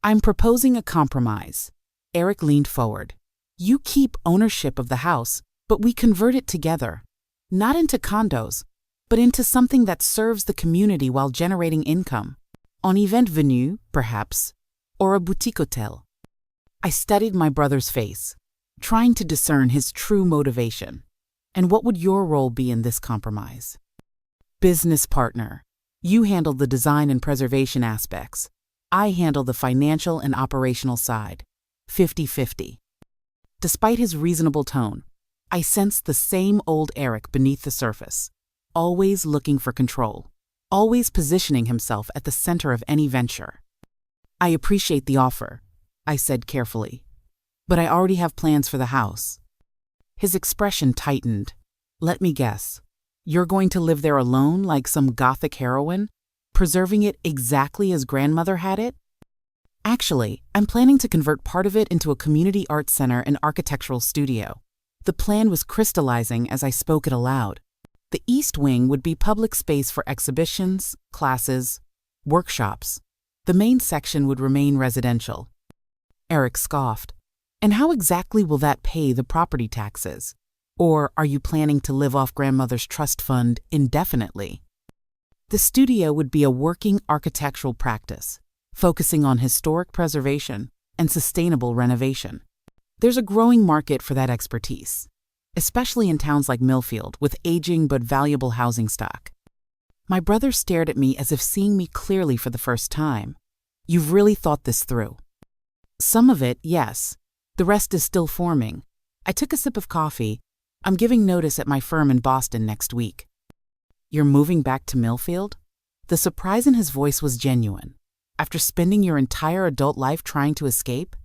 I'm proposing a compromise. Eric leaned forward. You keep ownership of the house, but we convert it together. Not into condos, but into something that serves the community while generating income. En event venu, perhaps, or a boutique hotel. I studied my brother's face, trying to discern his true motivation. And what would your role be in this compromise? Business partner. You handle the design and preservation aspects. I handle the financial and operational side. 50-50. Despite his reasonable tone, I sensed the same old Eric beneath the surface, always looking for control, always positioning himself at the center of any venture. I appreciate the offer, I said carefully, but I already have plans for the house. His expression tightened. Let me guess. You're going to live there alone like some gothic heroine, preserving it exactly as grandmother had it? Actually, I'm planning to convert part of it into a community arts center and architectural studio. The plan was crystallizing as I spoke it aloud. The East Wing would be public space for exhibitions, classes, workshops. The main section would remain residential. Eric scoffed. And how exactly will that pay the property taxes? Or are you planning to live off grandmother's trust fund indefinitely? The studio would be a working architectural practice, focusing on historic preservation and sustainable renovation. There's a growing market for that expertise, especially in towns like Millfield with aging but valuable housing stock. My brother stared at me as if seeing me clearly for the first time. You've really thought this through. Some of it, yes. The rest is still forming. I took a sip of coffee. I'm giving notice at my firm in Boston next week. You're moving back to Millfield? The surprise in his voice was genuine. After spending your entire adult life trying to escape?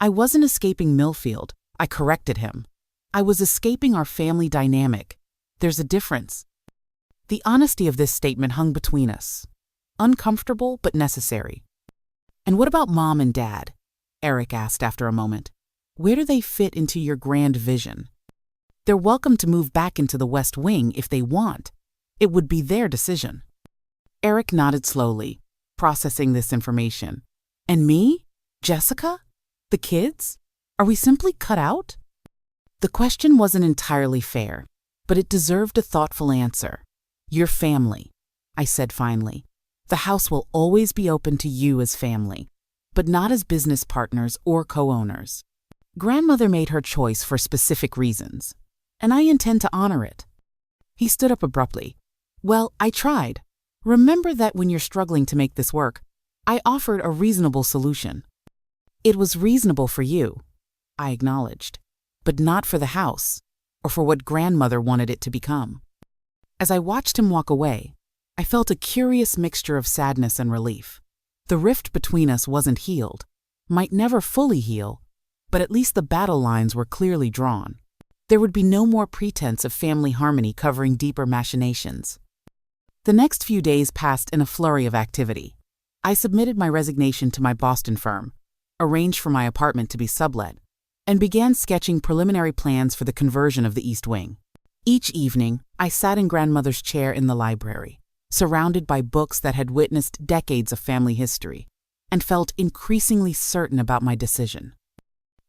I wasn't escaping Millfield, I corrected him. I was escaping our family dynamic. There's a difference. The honesty of this statement hung between us. Uncomfortable, but necessary. And what about Mom and Dad? Eric asked after a moment. Where do they fit into your grand vision? They're welcome to move back into the West Wing if they want. It would be their decision. Eric nodded slowly, processing this information. And me? Jessica? The kids? Are we simply cut out? The question wasn't entirely fair, but it deserved a thoughtful answer. Your family, I said finally. The house will always be open to you as family. but not as business partners or co-owners. Grandmother made her choice for specific reasons, and I intend to honor it. He stood up abruptly. Well, I tried. Remember that when you're struggling to make this work, I offered a reasonable solution. It was reasonable for you, I acknowledged, but not for the house, or for what grandmother wanted it to become. As I watched him walk away, I felt a curious mixture of sadness and relief. The rift between us wasn't healed, might never fully heal, but at least the battle lines were clearly drawn. There would be no more pretense of family harmony covering deeper machinations. The next few days passed in a flurry of activity. I submitted my resignation to my Boston firm, arranged for my apartment to be sublet, and began sketching preliminary plans for the conversion of the East Wing. Each evening, I sat in grandmother's chair in the library, surrounded by books that had witnessed decades of family history, and felt increasingly certain about my decision.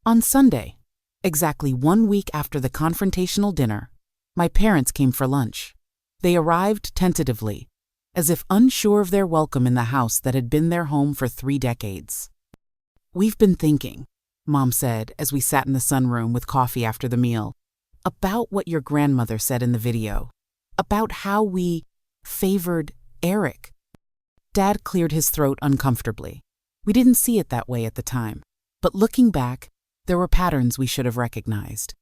On Sunday, exactly 1 week after the confrontational dinner, my parents came for lunch. They arrived tentatively, as if unsure of their welcome in the house that had been their home for 3 decades. "We've been thinking," Mom said as we sat in the sunroom with coffee after the meal, "about what your grandmother said in the video, about how we favored Eric." Dad cleared his throat uncomfortably. We didn't see it that way at the time, but looking back, there were patterns we should have recognized.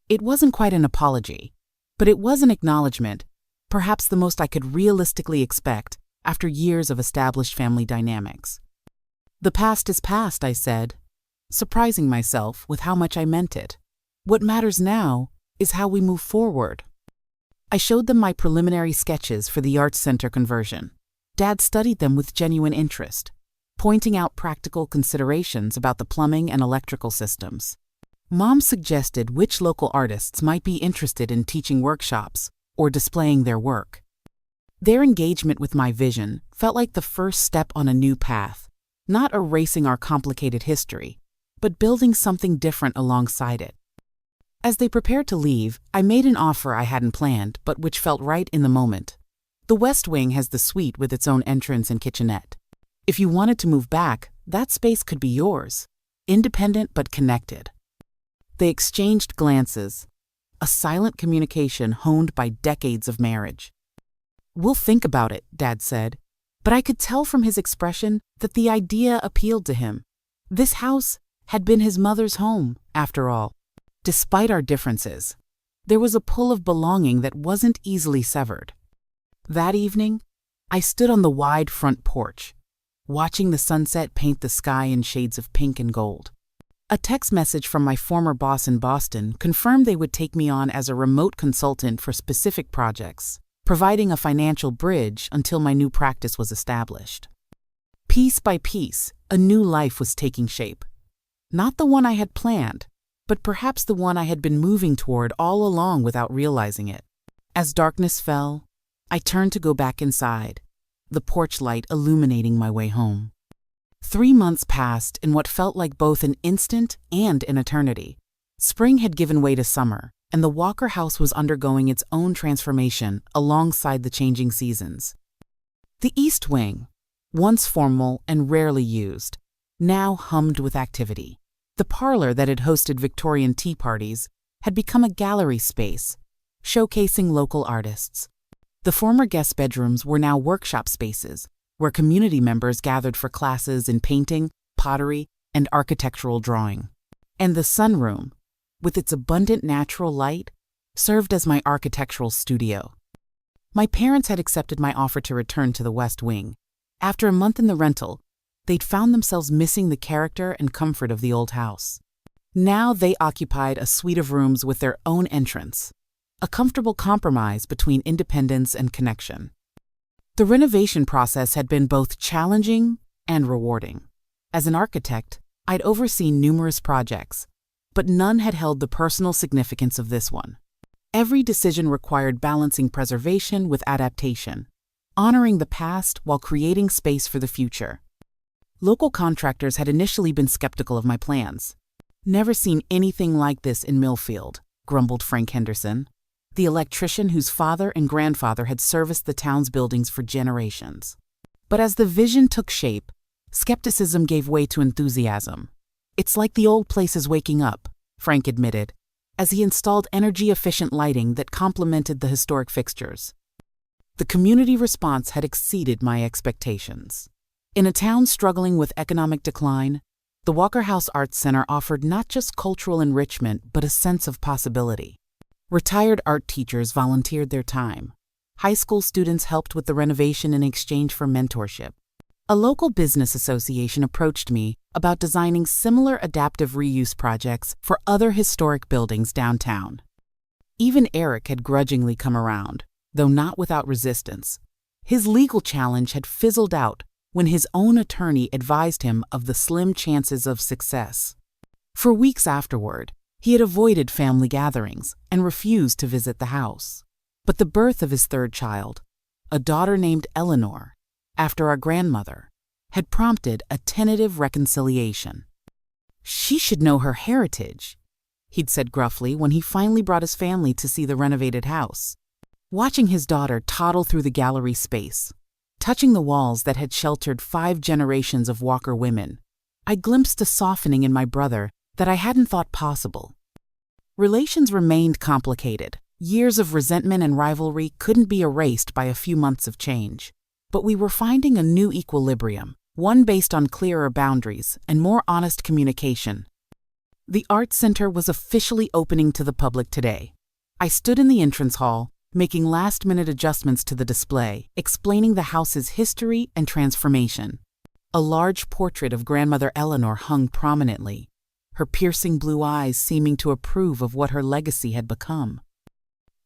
It wasn't quite an apology, but it was an acknowledgement, perhaps the most I could realistically expect after years of established family dynamics. "The past is past," I said, surprising myself with how much I meant it. "What matters now is how we move forward." I showed them my preliminary sketches for the Arts Center conversion. Dad studied them with genuine interest, pointing out practical considerations about the plumbing and electrical systems. Mom suggested which local artists might be interested in teaching workshops or displaying their work. Their engagement with my vision felt like the first step on a new path, not erasing our complicated history, but building something different alongside it. As they prepared to leave, I made an offer I hadn't planned, but which felt right in the moment. The West Wing has the suite with its own entrance and kitchenette. If you wanted to move back, that space could be yours, independent but connected. They exchanged glances, a silent communication honed by decades of marriage. "We'll think about it," Dad said, but I could tell from his expression that the idea appealed to him. This house had been his mother's home, after all. Despite our differences, there was a pull of belonging that wasn't easily severed. That evening, I stood on the wide front porch, watching the sunset paint the sky in shades of pink and gold. A text message from my former boss in Boston confirmed they would take me on as a remote consultant for specific projects, providing a financial bridge until my new practice was established. Piece by piece, a new life was taking shape. Not the one I had planned, but perhaps the one I had been moving toward all along without realizing it. As darkness fell, I turned to go back inside, the porch light illuminating my way home. 3 months passed in what felt like both an instant and an eternity. Spring had given way to summer, and the Walker house was undergoing its own transformation alongside the changing seasons. The East Wing, once formal and rarely used, now hummed with activity. The parlor that had hosted Victorian tea parties had become a gallery space, showcasing local artists. The former guest bedrooms were now workshop spaces, where community members gathered for classes in painting, pottery, and architectural drawing. And the sunroom, with its abundant natural light, served as my architectural studio. My parents had accepted my offer to return to the West Wing. After a month in the rental, they'd found themselves missing the character and comfort of the old house. Now they occupied a suite of rooms with their own entrance, a comfortable compromise between independence and connection. The renovation process had been both challenging and rewarding. As an architect, I'd overseen numerous projects, but none had held the personal significance of this one. Every decision required balancing preservation with adaptation, honoring the past while creating space for the future. Local contractors had initially been skeptical of my plans. "Never seen anything like this in Millfield," grumbled Frank Henderson, the electrician whose father and grandfather had serviced the town's buildings for generations. But as the vision took shape, Skepticism gave way to enthusiasm. "It's like the old place is waking up," Frank admitted, as he installed energy-efficient lighting that complemented the historic fixtures. The community response had exceeded my expectations. In a town struggling with economic decline, the Walker House Arts Center offered not just cultural enrichment but a sense of possibility. Retired art teachers volunteered their time. High school students helped with the renovation in exchange for mentorship. A local business association approached me about designing similar adaptive reuse projects for other historic buildings downtown. Even Eric had grudgingly come around, though not without resistance. His legal challenge had fizzled out when his own attorney advised him of the slim chances of success. For weeks afterward, he had avoided family gatherings and refused to visit the house. But the birth of his third child, a daughter named Eleanor, after our grandmother, had prompted a tentative reconciliation. "She should know her heritage," he'd said gruffly when he finally brought his family to see the renovated house. Watching his daughter toddle through the gallery space, touching the walls that had sheltered 5 generations of Walker women, I glimpsed a softening in my brother that I hadn't thought possible. Relations remained complicated. Years of resentment and rivalry couldn't be erased by a few months of change. But we were finding a new equilibrium, one based on clearer boundaries and more honest communication. The Arts Center was officially opening to the public today. I stood in the entrance hall, making last-minute adjustments to the display, explaining the house's history and transformation. A large portrait of Grandmother Eleanor hung prominently, her piercing blue eyes seeming to approve of what her legacy had become.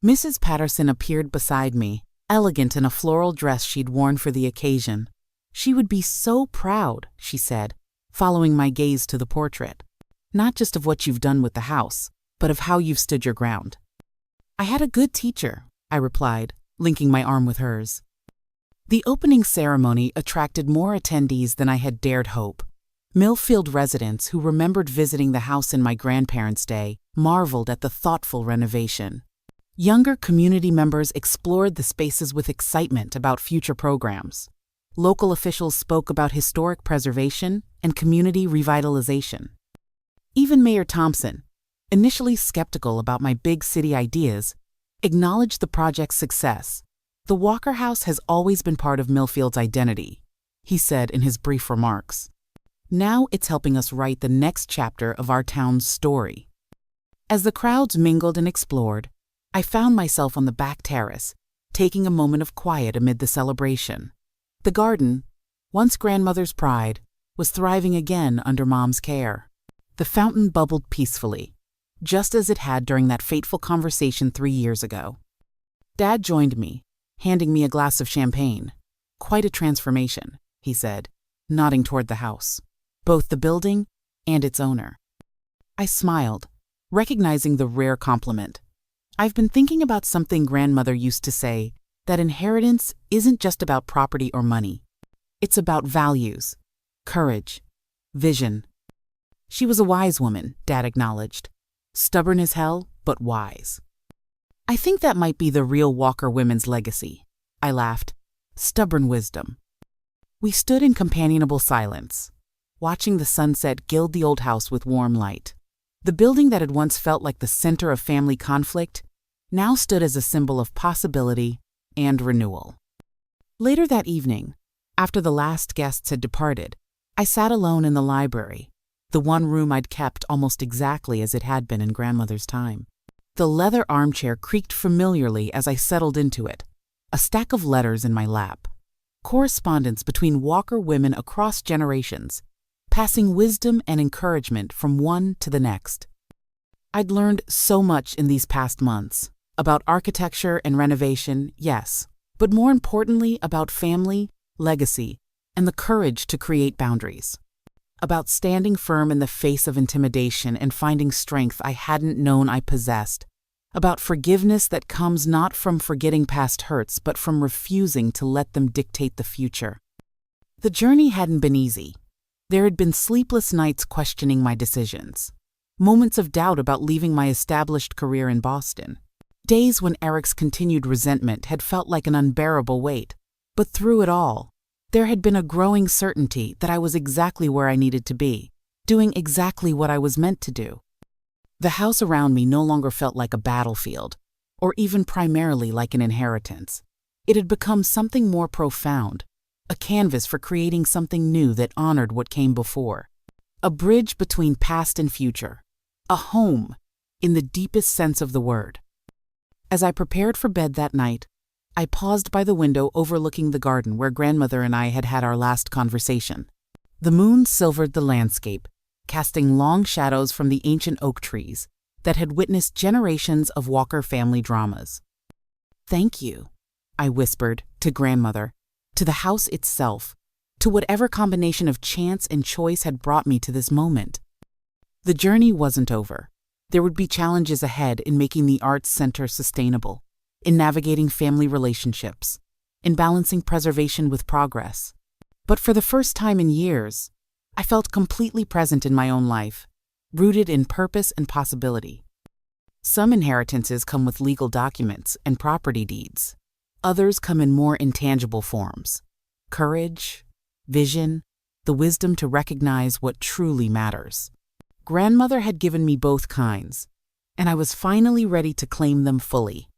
Mrs. Patterson appeared beside me, elegant in a floral dress she'd worn for the occasion. "She would be so proud," she said, following my gaze to the portrait. "Not just of what you've done with the house, but of how you've stood your ground." "I had a good teacher," I replied, linking my arm with hers. The opening ceremony attracted more attendees than I had dared hope. Millfield residents who remembered visiting the house in my grandparents' day marveled at the thoughtful renovation. Younger community members explored the spaces with excitement about future programs. Local officials spoke about historic preservation and community revitalization. Even Mayor Thompson, initially skeptical about my big city ideas, acknowledged the project's success. "The Walker House has always been part of Millfield's identity," he said in his brief remarks. "Now it's helping us write the next chapter of our town's story." As the crowds mingled and explored, I found myself on the back terrace, taking a moment of quiet amid the celebration. The garden, once grandmother's pride, was thriving again under Mom's care. The fountain bubbled peacefully, just as it had during that fateful conversation 3 years ago. Dad joined me, handing me a glass of champagne. "Quite a transformation," he said, nodding toward the house, both the building and its owner. I smiled, recognizing the rare compliment. "I've been thinking about something grandmother used to say, that inheritance isn't just about property or money. It's about values, courage, vision." She was a wise woman, Dad acknowledged. Stubborn as hell, but wise. "I think that might be the real Walker women's legacy," I laughed. "Stubborn wisdom." We stood in companionable silence, watching the sunset gild the old house with warm light. The building that had once felt like the center of family conflict now stood as a symbol of possibility and renewal. Later that evening, after the last guests had departed, I sat alone in the library, the one room I'd kept almost exactly as it had been in grandmother's time. The leather armchair creaked familiarly as I settled into it, a stack of letters in my lap. Correspondence between Walker women across generations, passing wisdom and encouragement from one to the next. I'd learned so much in these past months, about architecture and renovation, yes, but more importantly about family, legacy, and the courage to create boundaries. About standing firm in the face of intimidation and finding strength I hadn't known I possessed. About forgiveness that comes not from forgetting past hurts, but from refusing to let them dictate the future. The journey hadn't been easy. There had been sleepless nights questioning my decisions, moments of doubt about leaving my established career in Boston, days when Eric's continued resentment had felt like an unbearable weight. But through it all, There had been a growing certainty that I was exactly where I needed to be, doing exactly what I was meant to do. The house around me no longer felt like a battlefield, or even primarily like an inheritance. It had become something more profound, a canvas for creating something new that honored what came before. A bridge between past and future. A home, in the deepest sense of the word. As I prepared for bed that night, I paused by the window overlooking the garden where grandmother and I had had our last conversation. The moon silvered the landscape, casting long shadows from the ancient oak trees that had witnessed generations of Walker family dramas. "Thank you," I whispered to grandmother, to the house itself, to whatever combination of chance and choice had brought me to this moment. The journey wasn't over. There would be challenges ahead in making the arts center sustainable, in navigating family relationships, in balancing preservation with progress. But for the first time in years, I felt completely present in my own life, rooted in purpose and possibility. Some inheritances come with legal documents and property deeds. Others come in more intangible forms: courage, vision, the wisdom to recognize what truly matters. Grandmother had given me both kinds, and I was finally ready to claim them fully.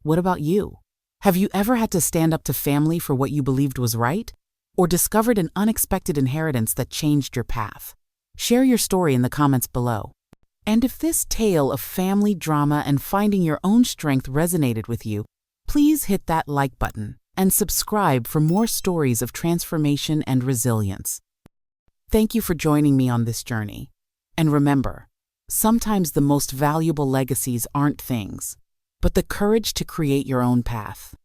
What about you? Have you ever had to stand up to family for what you believed was right, or discovered an unexpected inheritance that changed your path? Share your story in the comments below. And if this tale of family drama and finding your own strength resonated with you, please hit that like button and subscribe for more stories of transformation and resilience. Thank you for joining me on this journey. And remember, sometimes the most valuable legacies aren't things, but the courage to create your own path.